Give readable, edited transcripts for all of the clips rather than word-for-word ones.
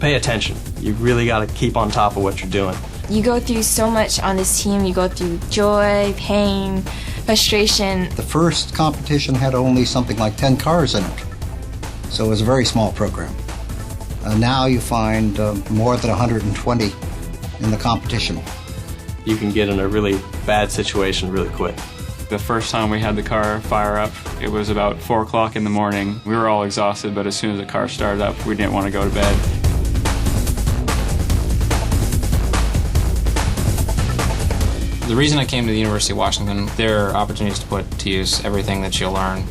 pay attention. You really got to keep on top of what you're doing. You go through so much on this team. You go through joy, pain, frustration. The first competition had only something like 10 cars in it, so it was a very small program. Now you find more than 120 in the competition. You can get in a really bad situation really quick. The first time we had the car fire up, it was about 4 o'clock in the morning. We were all exhausted, but as soon as the car started up, we didn't want to go to bed. The reason I came to the University of Washington, there are opportunities to put to use everything that you'll learn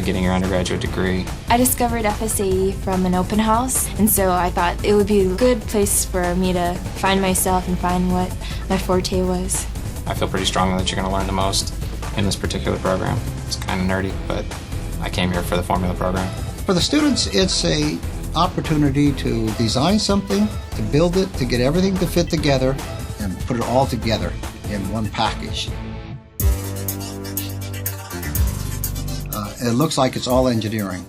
getting your undergraduate degree. I discovered FSAE from an open house, and so I thought it would be a good place for me to find myself and find what my forte was. I feel pretty strongly that you're going to learn the most in this particular program. It's kind of nerdy, but I came here for the formula program. For the students, it's an opportunity to design something, to build it, to get everything to fit together, and put it all together in one package. It looks like it's all engineering.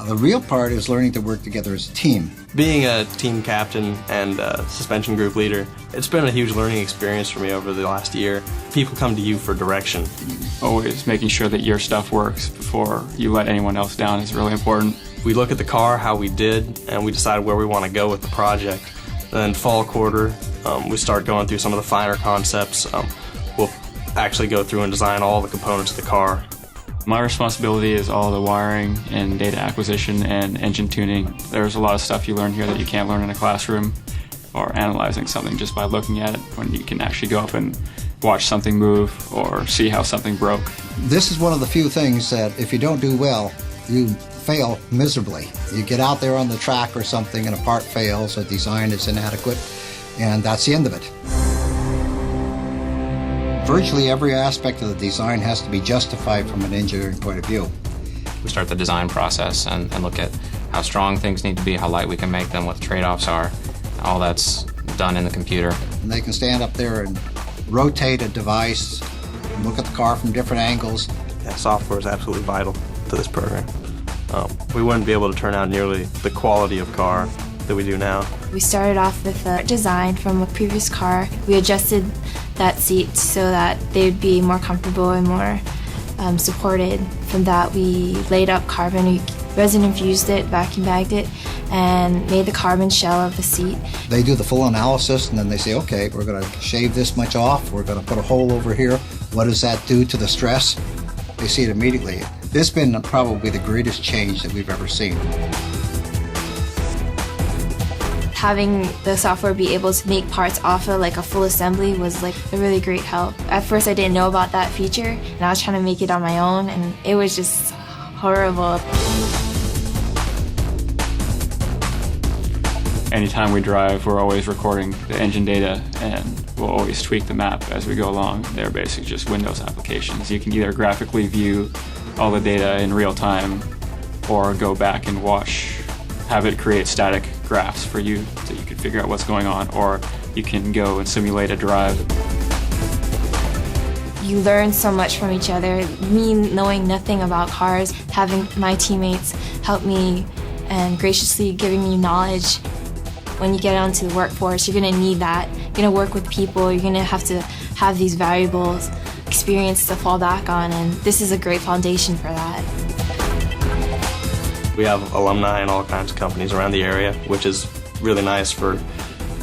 The real part is learning to work together as a team. Being a team captain and suspension group leader, it's been a huge learning experience for me over the last year. People come to you for direction. Always making sure that your stuff works before you let anyone else down is really important. We look at the car, how we did, and we decide where we want to go with the project. Then fall quarter, we start going through some of the finer concepts. We'll actually go through and design all the components of the car. My responsibility is all the wiring and data acquisition and engine tuning. There's a lot of stuff you learn here that you can't learn in a classroom, or analyzing something just by looking at it, when you can actually go up and watch something move or see how something broke. This is one of the few things that if you don't do well, you fail miserably. You get out there on the track or something and a part fails, or design is inadequate, and that's the end of it. Virtually every aspect of the design has to be justified from an engineering point of view. We start the design process and look at how strong things need to be, how light we can make them, what the trade-offs are. All that's done in the computer. And they can stand up there and rotate a device, and look at the car from different angles. Yeah, software is absolutely vital to this program. We wouldn't be able to turn out nearly the quality of car that we do now. We started off with a design from a previous car. We adjusted that seat so that they'd be more comfortable and more supported. From that, we laid up carbon, we resin infused it, vacuum bagged it, and made the carbon shell of the seat. They do the full analysis, and then they say, okay, we're going to shave this much off, we're going to put a hole over here. What does that do to the stress? They see it immediately. This has been probably the greatest change that we've ever seen. Having the software be able to make parts off of like a full assembly was like a really great help. At first I didn't know about that feature, and I was trying to make it on my own, and it was just horrible. Anytime we drive, we're always recording the engine data, and we'll always tweak the map as we go along. They're basically just Windows applications. You can either graphically view all the data in real time, or go back and have it create static graphs for you so you can figure out what's going on, or you can go and simulate a drive. You learn so much from each other. Me knowing nothing about cars, having my teammates help me and graciously giving me knowledge. When you get onto the workforce, you're going to need that. You're going to work with people, you're going to have these variables, experience to fall back on, and this is a great foundation for that. We have alumni in all kinds of companies around the area, which is really nice for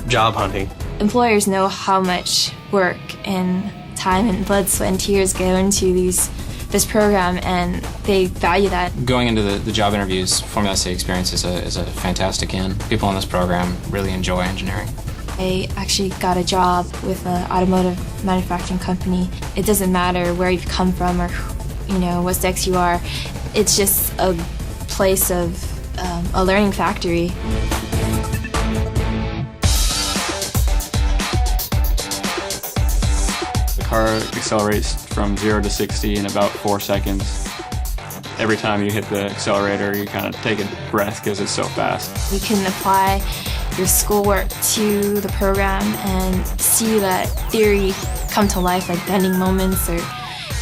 job hunting. Employers know how much work and time and blood, sweat, and tears go into this program, and they value that. Going into the job interviews, Formula SAE experience is a fantastic in. People in this program really enjoy engineering. I actually got a job with an automotive manufacturing company. It doesn't matter where you've come from or what sex you are. It's just a place of a learning factory. The car accelerates from 0 to 60 in about 4 seconds. Every time you hit the accelerator, you kind of take a breath because it's so fast. You can apply your schoolwork to the program and see that theory come to life, like bending moments or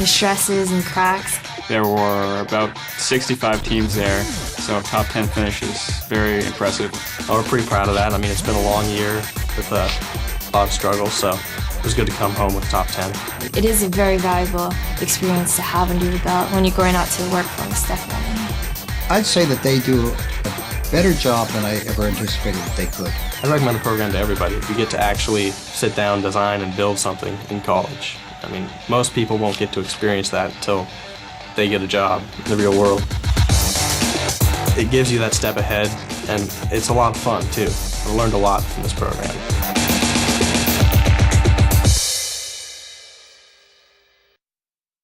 stresses and cracks. There were about 65 teams there, so top 10 finish is very impressive. We're pretty proud of that. I mean, it's been a long year with a lot of struggles, so it was good to come home with top 10. It is a very valuable experience to have under your belt when you're going out to the workforce, definitely. I'd say that they do a better job than I ever anticipated that they could. I recommend the program to everybody. You get to actually sit down, design, and build something in college. I mean, most people won't get to experience that until they get a job in the real world. It gives you that step ahead, and it's a lot of fun, too. I learned a lot from this program.